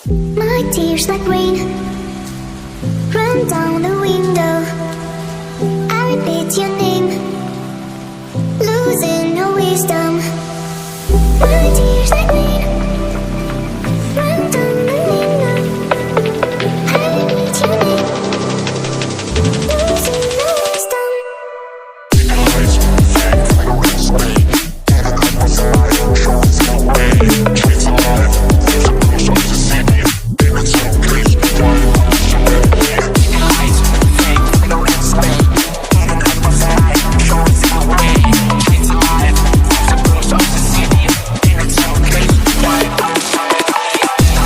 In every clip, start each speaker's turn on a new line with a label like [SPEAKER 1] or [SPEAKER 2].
[SPEAKER 1] My tears like rain run down the window. I repeat your name, losing no wisdom. My tears like rain run down the window. I repeat your name, losing no wisdom.
[SPEAKER 2] Eyes fake like a red snake, and a couple side shows no way. Trees alive, there's a bruise on the city. Demons so please, why not show it? Eyes fake like a red snake, and a couple side shows no way. Trees alive, there's a bruise on the city. Demons so please, why not show it?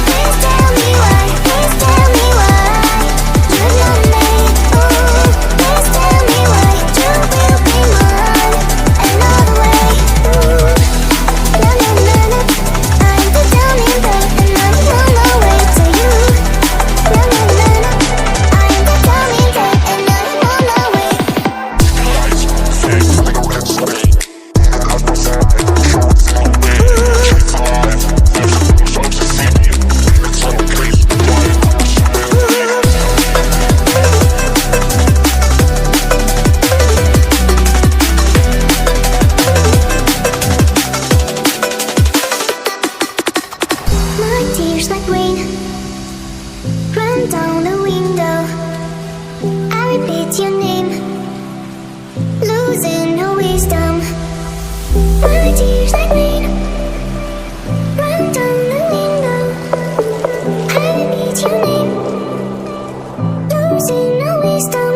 [SPEAKER 1] Please tell me why, please tell me why you love me. Oh, please tell me why you will be mine another way. Ooh, na na na na, I'm the drowning babe and I'm on my way to you. Na na na na, I'm the drowning babe and I'm on my way.
[SPEAKER 2] Eyes fake like a red snake, and a couple side shows no way. Trees alive, there's a bruise on the city. Demons so please, why not show it?
[SPEAKER 1] My tears like rain run down the window. I repeat your name, losing no wisdom. My tears like rain run down the window. I repeat your name, losing no wisdom.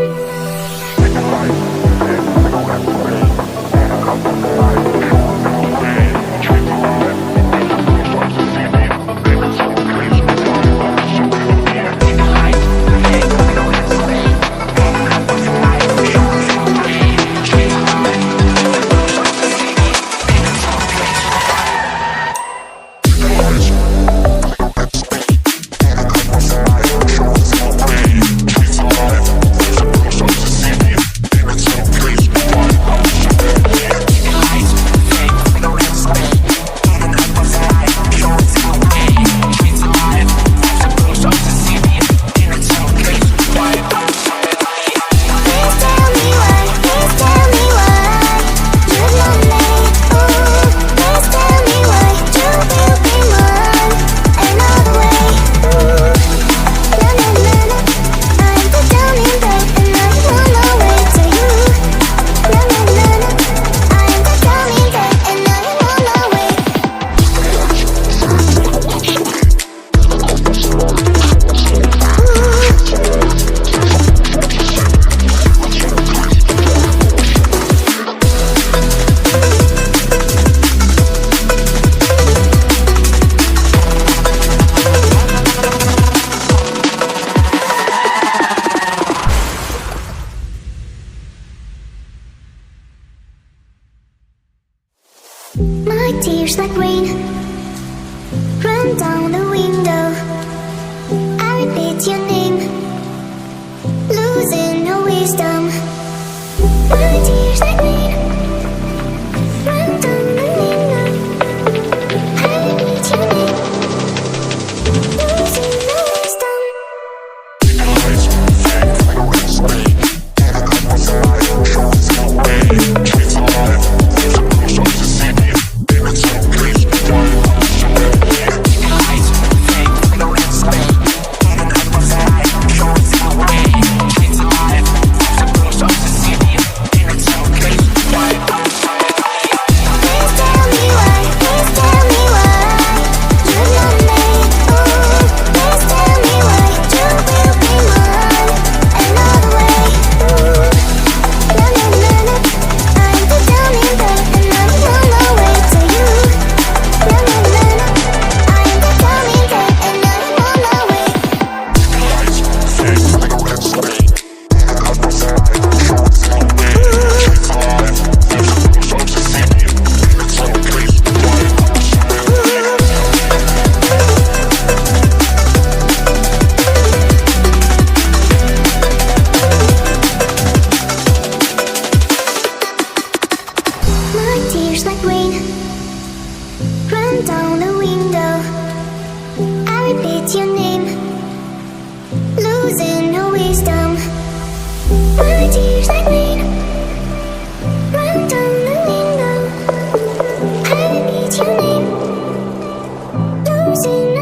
[SPEAKER 1] Please tell me why, please tell me why you love me. Oh, please tell me why you will be mine another way. Ooh, na na na na, I'm the drowning babe and I'm on my way to you. Na na na na, I'm the drowning babe and I'm on my way. My tears like rain run down the window. I repeat your name, losing no wisdom. My tears like rain run down the window. I repeat your name, losing no wisdom.
[SPEAKER 2] Eyes fake like a red snake, and a couple side shows no way. Trees alive, there's a bruise on the city. Demons so please, why not show it? Eyes fake like a red snake, and a couple side shows no way. Trees alive, there's a bruise on the city. Demons
[SPEAKER 1] repeat your name, losing no wisdom. My tears like rain run down the window. I repeat your name, losing